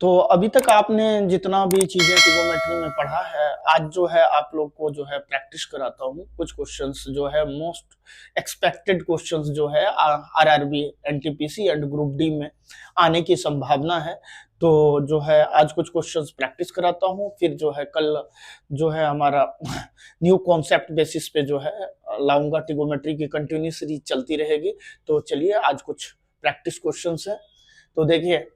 तो अभी तक आपने जितना भी चीजें ट्रिग्नोमेट्री में पढ़ा है, आज जो है आप लोग को जो है प्रैक्टिस कराता हूँ। कुछ क्वेश्चंस जो है मोस्ट एक्सपेक्टेड क्वेश्चंस जो है RRB, NTPC and group D में आने की संभावना है। तो जो है आज कुछ क्वेश्चंस प्रैक्टिस कराता हूँ, फिर जो है कल जो है हमारा न्यू कॉन्सेप्ट बेसिस पे जो है लाऊंगा। ट्रिग्नोमेट्री की कंटिन्यू सीरीज चलती रहेगी। तो चलिए आज कुछ प्रैक्टिस क्वेश्चंस है। तो देखिए,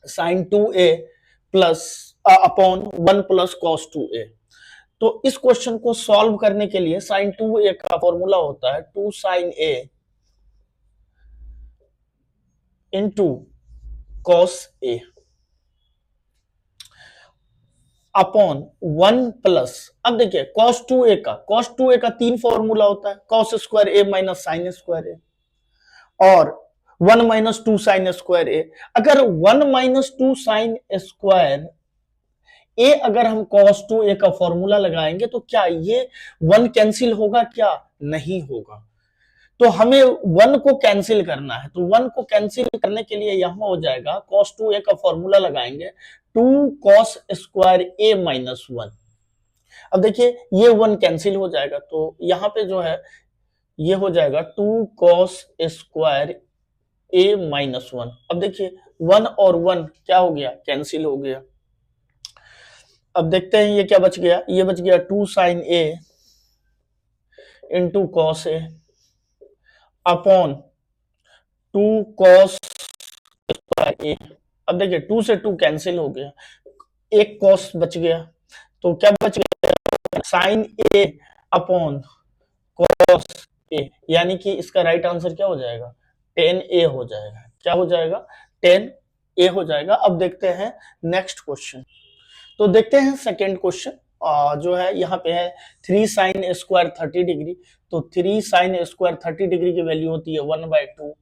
sine 2a plus upon 1 plus cos 2a। तो इस क्वेश्चन को सॉल्व करने के लिए साइन 2a का फॉर्मूला होता है 2 sine a into cos a upon 1 plus, अब देखिए cos 2a का 3 फॉर्मूला होता है, cos square a minus sine square a और 1 माइनस 2 साइन स्क्वायर a। अगर 1 माइनस 2 साइन स्क्वायर ए अगर हम cos 2a का फॉर्मूला लगाएंगे तो क्या ये 1 कैंसिल होगा? क्या नहीं होगा। तो हमें 1 को कैंसिल करना है, तो 1 को कैंसिल करने के लिए यहां हो जाएगा cos 2a का फॉर्मूला लगाएंगे 2 cos स्क्वायर a माइनस 1। अब देखिए ये 1 कैंसिल हो जाएगा, तो यहां पे जो है ये हो जाएगा 2 cos स्क्वायर a माइनस 1। अब देखिए 1 और 1 क्या हो गया? कैंसिल हो गया। अब देखते हैं ये क्या बच गया, ये बच गया 2 sine a into cos A upon 2 cos square A. अब देखिए 2 से 2 कैंसिल हो गया, एक कॉस बच गया, तो क्या बच गया? Sign A upon cos A, यानी कि इसका राइट आंसर क्या हो जाएगा? 10a हो जाएगा। क्या हो जाएगा? 10a हो जाएगा। अब देखते हैं नेक्स्ट क्वेश्चन। तो देखते हैं सेकेंड क्वेश्चन जो है यहाँ पे है 3 साइन स्क्वायर 30 डिग्री। तो 3 साइन स्क्वायर 30 डिग्री की वैल्यू होती है 1/2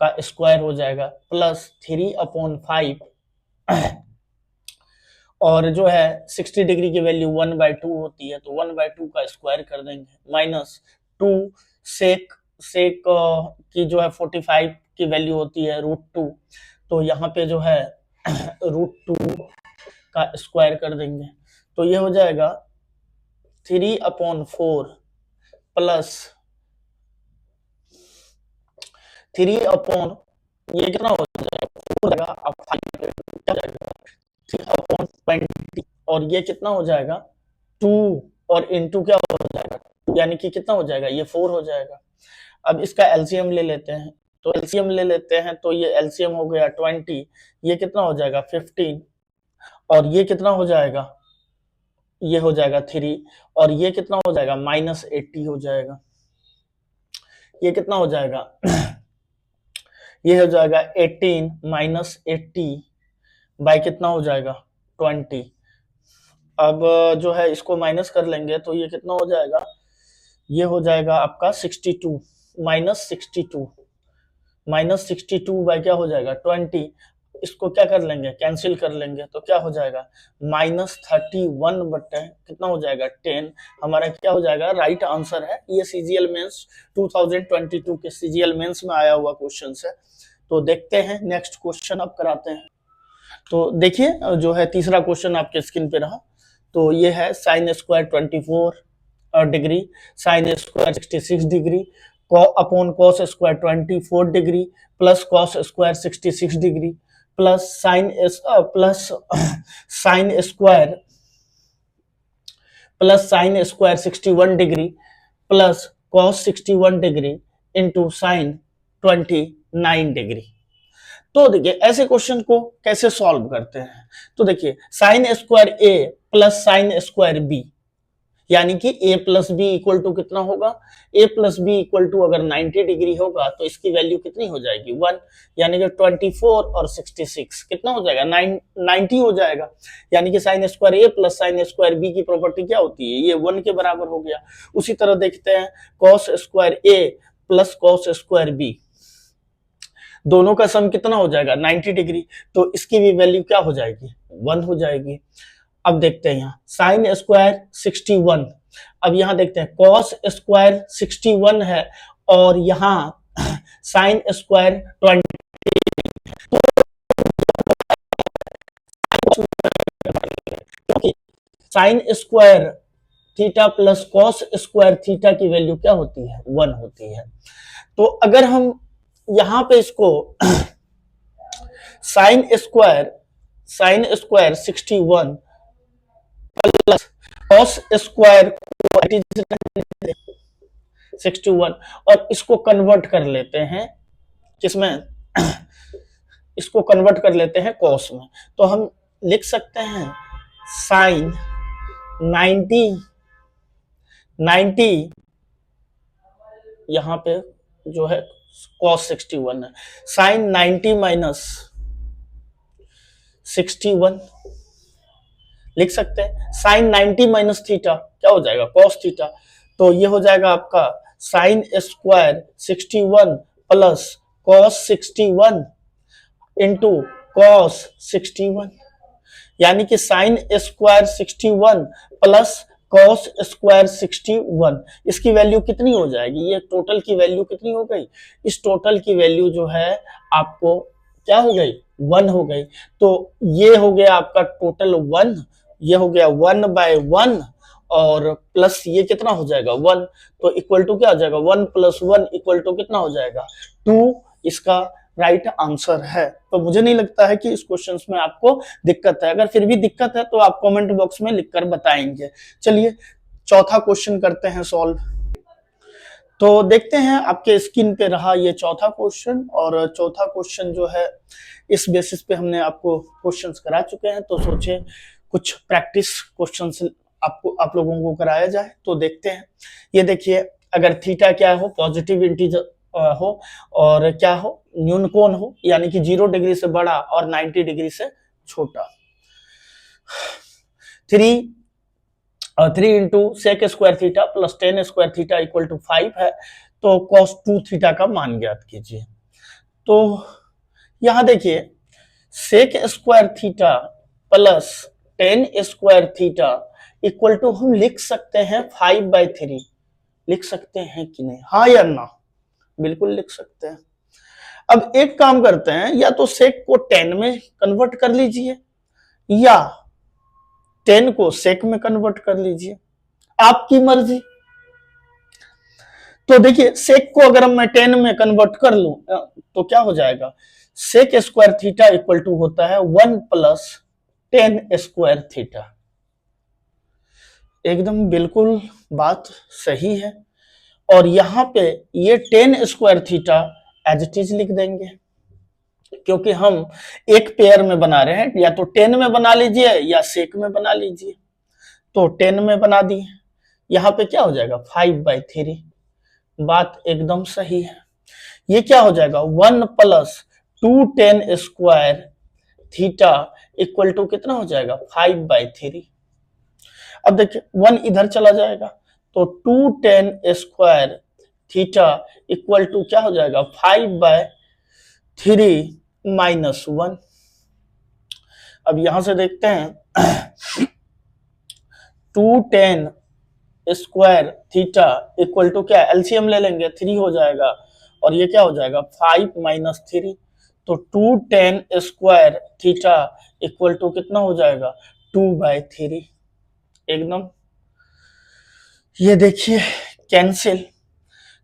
का स्क्वायर हो जाएगा प्लस 3/5 और जो है 60 डिग्री की वैल्यू 1/2 होती है, तो 1/2 का स्क्वायर कर देंगे माइनस 2 सेक की जो है 45 की वैल्यू होती है √2। तो यहाँ पे जो है √2 का स्क्वायर कर देंगे, तो ये हो जाएगा 3/4 प्लस 3 ये कितना हो जाएगा? 4 जाएगा। अब 5 क्या जाएगा? 3/20 और ये कितना हो जाएगा? 2 और इंटू क्या हो जाएगा? यानी कि कितना हो जाएगा? ये 4 हो जाएगा। अब इसका एलसीएम ले लेते हैं, तो एलसीएम ले लेते हैं, तो ये एलसीएम हो गया 20, ये कितना हो जाएगा? 15 और ये कितना हो जाएगा? ये हो जाएगा 3 और ये कितना हो जाएगा? -80 हो जाएगा। ये कितना हो जाएगा? ये हो जाएगा 18 -80 बाय कितना हो जाएगा? 20। अब जो है इसको माइनस कर लेंगे, तो ये कितना हो जाएगा? ये हो जाएगा आपका 62 -62 बाय क्या हो जाएगा? 20। इसको क्या कर लेंगे? कैंसिल कर लेंगे, तो क्या हो जाएगा? -31 बटे कितना हो जाएगा? 10। हमारा क्या हो जाएगा? राइट आंसर है। ये सीजीएल मेंस 2022 के सीजीएल मेंस में आया हुआ क्वेश्चन है। तो देखते हैं नेक्स्ट क्वेश्चन अब कराते हैं। तो देखिए जो है तीसरा क्वेश्चन आपके स्क्रीन पे रहा। तो ये है sine square 24 degree, sine square 66 degree upon cos square 24 degree plus cos square 66 degree plus sine square 61 degree plus cos 61 degree into sine 29 degree. तो देखिए ऐसे क्वेश्चन को कैसे सॉल्व करते हैं। तो देखिए sine square A plus sine square B, यानी कि a plus B equal to कितना होगा? a plus B equal to अगर 90 डिग्री होगा तो इसकी वैल्यू कितनी हो जाएगी? 1, यानी कि 24 और 66 कितना हो जाएगा? 90 हो जाएगा। यानी कि sign square A plus sine square B की प्रॉपर्टी क्या होती है? ये 1 के बराबर हो गया। उसी तरह देखते हैं cos square A plus cos square B, दोनों का सम कितना हो जाएगा? 90 डिग्री। तो इसकी भी वैल्यू क्या हो जाएगी? 1 हो जाएगी। अब देखते हैं यहाँ साइन स्क्वायर 61, अब यहाँ देखते हैं कॉस स्क्वायर 61 है और यहाँ sine square 20, sine square theta plus cos square theta की वैल्यू क्या होती है? 1 होती है। तो अगर हम यहां पे इसको sine square 61 plus cos square 61 और इसको कन्वर्ट कर लेते हैं किसमें? इसको कन्वर्ट कर लेते हैं कॉस में, तो हम लिख सकते हैं साइन 90 यहां पे जो है कॉस 61 है, साइन 90 माइनस 61 लिख सकते हैं। साइन 90 माइनस थीटा क्या हो जाएगा? Cos theta. तो ये हो जाएगा आपका sine square 61 plus cos 61 into cos 61, यानी कि sine square 61 plus cos square 61, इसकी वैल्यू कितनी हो जाएगी? ये टोटल की वैल्यू कितनी हो गई? इस टोटल की वैल्यू जो है आपको क्या हो गई? 1 हो गई। तो ये हो गया आपका टोटल 1, ये हो गया 1/1 और प्लस ये कितना हो जाएगा? 1, तो इक्वल टू क्या हो जाएगा? 1 + 1 इक्वल टू कितना हो जाएगा? 2 इसका राइट आंसर है। तो मुझे नहीं लगता है कि इस क्वेश्चन में आपको दिक्कत है, अगर फिर भी दिक्कत है तो आप कमेंट बॉक्स में लिखकर बताएंगे। चलिए चौथा क्वेश्चन करते हैं सॉल्व। तो देखते हैं आपके स्क्रीन पे रहा ये चौथा क्वेश्चन, और चौथा क्वेश्चन जो है इस बेसिस पे हमने आपको क्वेश्चंस करा चुके हैं, तो सोचे कुछ प्रैक्टिस क्वेश्चंस आप लोगों को कराया जाए। तो देखते हैं, ये देखिए, अगर थीटा क्या हो? पॉजिटिव इंटीजर हो और क्या हो? न्यून कोण हो, यानी कि 0 डिग्री से बड़ा और 90 डिग्री से छोटा। 3 into sec square theta plus 10 square theta equal to 5 है, तो कॉस 2 थीटा का मान ज्ञात कीजिए। तो यहां देखिए, sec square theta plus 10 square theta equal to हम लिख सकते हैं 5/3। लिख सकते हैं कि नहीं? हाँ या ना? बिल्कुल लिख सकते हैं। अब एक काम करते हैं, या तो सेक को 10 में कन्वर्ट कर लीजिए या 10 को सेक में कन्वर्ट कर लीजिए, आपकी मर्जी। तो देखिए, सेक को अगर मैं 10 में कन्वर्ट कर लूं तो क्या हो जाएगा? Sec square theta equal to होता है 1 + 10 स्क्वायर थीटा। एकदम बिल्कुल बात सही है। और यहां पे ये 10 square theta as it is लिख देंगे, क्योंकि हम एक पेयर में बना रहे हैं, या तो 10 में बना लीजिए या सेक में बना लीजिए। तो 10 में बना दिए, यहां पे क्या हो जाएगा? 5/3। बात एकदम सही है। ये क्या हो जाएगा? 1 + 2 10 स्क्वायर थीटा इक्वल टू कितना हो जाएगा? 5/3। अब देखिए 1 इधर चला जाएगा, तो 2 10 स्क्वायर थीटा इक्वल टू क्या हो जाएगा? 5/3 माइनस 1। अब यहां से देखते हैं 2 10 स्क्वायर थीटा इक्वल टू क्या? एलसीएम ले लेंगे, 3 हो जाएगा, और ये क्या हो जाएगा? 5 - 3। तो 2 10 स्क्वायर थीटा इक्वल टू कितना हो जाएगा? 2/3। एकदम ये देखिए कैंसिल।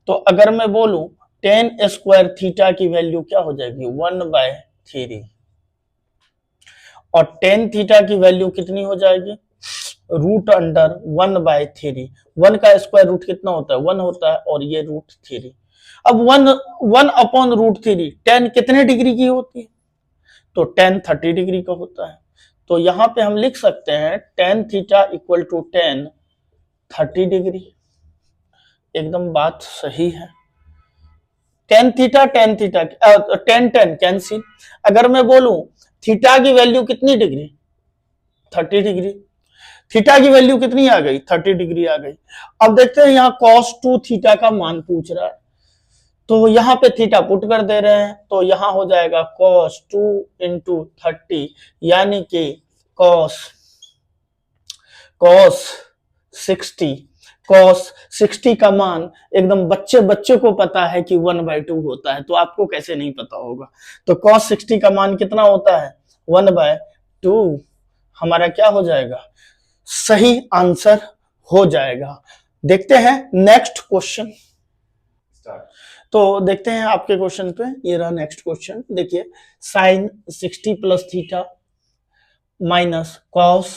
तो अगर मैं बोलूं 10 स्क्वायर थीटा की वैल्यू क्या हो जाएगी? 1/3, और 10 थीटा की वैल्यू कितनी हो जाएगी? √1/3। 1 का स्क्वायर रूट कितना होता है? 1 होता है, और ये √3। अब 1/√3 10 कितने डिग्री की होती है? तो 10 30 डिग्री का होता है। तो यहां पे हम लिख सकते हैं 10 थीटा इक्वल टू 10 30 डिग्री। एकदम बात सही है। 10 थीटा 10 10 कैंसिल। अगर मैं बोलूं थीटा की वैल्यू कितनी डिग्री? 30 डिग्री। थीटा की वैल्यू कितनी आ गई? 30 डिग्री आ गई। अब देखते हैं यहाँ cos 2 थीटा का मान पूछ रहा है, तो यहाँ पे थीटा पुट कर दे रहे हैं, तो यहाँ हो जाएगा cos 2 × 30, यानी कि cos 60 का मान एकदम बच्चे को पता है कि 1/2 होता है, तो आपको कैसे नहीं पता होगा? तो cos 60 का मान कितना होता है? 1/2। हमारा क्या हो जाएगा? सही आंसर हो जाएगा। देखते हैं नेक्स्ट क्वेश्चन। तो देखते हैं आपके क्वेश्चन पे, ये रहा नेक्स्ट क्वेश्चन। देखिए sine 60 plus theta minus cos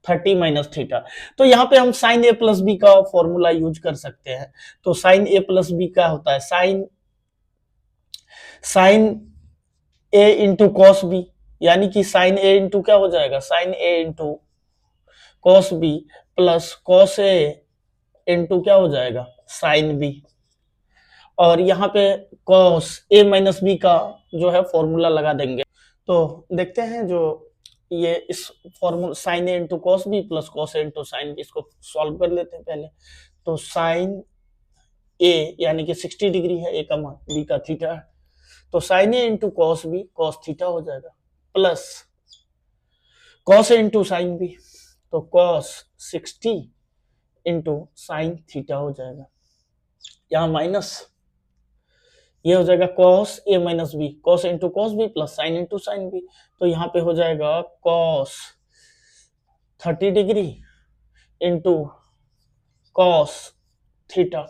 30 minus theta. तो यहाँ पे हम साइन ए प्लस बी का फॉर्मूला यूज कर सकते हैं। तो साइन ए प्लस बी का होता है sine A into cos B, यानी कि साइन ए इंटू क्या हो जाएगा, sine A into cos B plus cos A into क्या हो जाएगा, साइन बी। और यहाँ पे कॉस ए माइनस बी का जो है फॉर्मूला लगा देंगे। तो देखते हैं जो ये इस formula sine A into cos B plus cos A into sine B, इसको सॉल्व कर लेते हैं पहले। तो साइन ए यानी कि 60 डिग्री है, ए का मान, बी का थीटा है, तो sine A into cos B cos theta हो जाएगा plus cos A into sine B, तो कॉस 60 इंटू साइन थीटा हो जाएगा। यहाँ माइनस, ये हो जाएगा cos A minus B, cos into cos B plus sine into sine B, तो यहाँ पे हो जाएगा cos 30 degree into cos theta,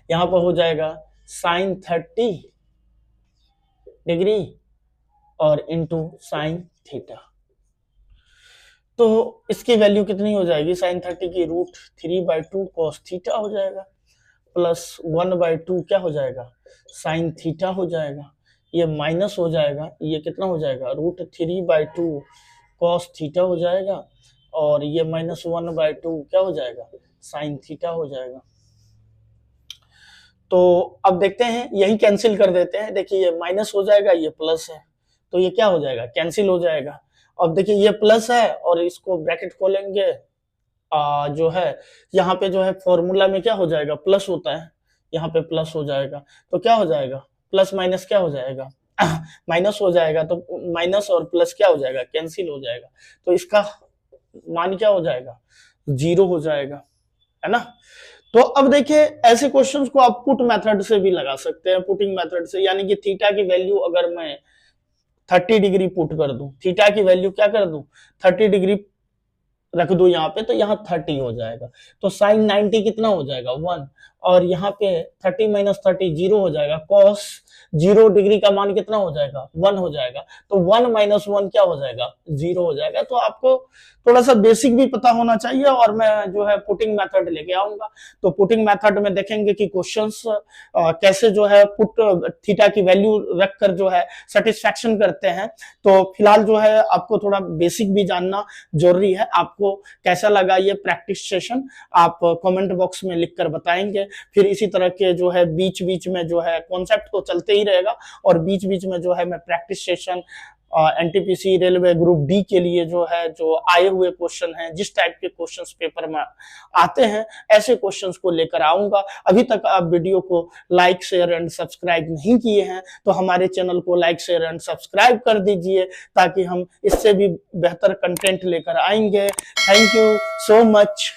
यहाँ पर हो जाएगा साइन 30 डिग्री और इंटू साइन थीटा। तो इसकी वैल्यू कितनी हो जाएगी, साइन 30 की रूट 3/2 कॉस थीटा हो जाएगा प्लस 1/2 क्या हो जाएगा, साइन थीटा हो जाएगा। ये माइनस हो जाएगा, ये कितना हो जाएगा, रूट 3/2 कॉस थीटा हो जाएगा, और ये माइनस 1/2 क्या हो जाएगा, साइन थीटा हो जाएगा। तो अब देखते हैं, यही कैंसिल कर देते हैं। देखिए ये माइनस हो जाएगा, ये प्लस है, तो ये क्या हो जाएगा, कैंसिल हो जाएगा। अब देखिए ये प्लस है और इसको ब्रैकेट खोलेंगे, जो है यहाँ पे जो है फॉर्मूला में क्या हो जाएगा, प्लस होता है, यहाँ पे प्लस हो जाएगा, तो क्या हो जाएगा, प्लस माइनस क्या हो जाएगा माइनस हो जाएगा, तो माइनस और प्लस क्या हो जाएगा, कैंसिल हो जाएगा, तो इसका मान क्या हो जाएगा, 0 हो जाएगा, है ना। तो अब देखिए ऐसे क्वेश्चंस को आप पुट मेथड से भी लगा सकते हैं, पुटिंग मेथड से, यानी कि थीटा की वैल्यू अगर मैं 30 डिग्री पुट कर दूं, थीटा की वैल्यू क्या कर दूं, 30 डिग्री रख दो यहाँ पे, तो यहाँ 30 हो जाएगा, तो साइन 90 कितना हो जाएगा, 1, और यहाँ पे 30 माइनस 30 0 हो जाएगा, कॉस 0 डिग्री का मान कितना हो जाएगा, 1 हो जाएगा, तो 1 माइनस 1 क्या हो जाएगा, 0 हो जाएगा। तो आपको थोड़ा सा बेसिक भी पता होना चाहिए, और मैं जो है पुटिंग मेथड लेके आऊंगा। तो पुटिंग मेथड में देखेंगे कि क्वेश्चंस कैसे जो है पुट थीटा की वैल्यू रखकर जो है सेटिस्फैक्शन करते हैं। तो फिलहाल जो है आपको थोड़ा बेसिक भी जानना जरूरी है। आपको कैसा लगा ये प्रैक्टिस सेशन, आप कमेंट बॉक्स में लिखकर बताएंगे। फिर इसी तरह के जो है बीच बीच में जो है कॉन्सेप्ट तो चलते ही रहेगा, और बीच बीच में जो है मैं practice session NTPC railway group D के लिए जो है जो आए हुए क्वेश्चन हैं, जिस टाइप के क्वेश्चंस पेपर में आते हैं, ऐसे क्वेश्चंस को लेकर आऊंगा। अभी तक आप वीडियो को लाइक शेयर एंड सब्सक्राइब नहीं किए हैं तो हमारे चैनल को लाइक शेयर एंड सब्सक्राइब कर दीजिए, ताकि हम इससे भी बेहतर कंटेंट लेकर आएंगे। Thank you so much.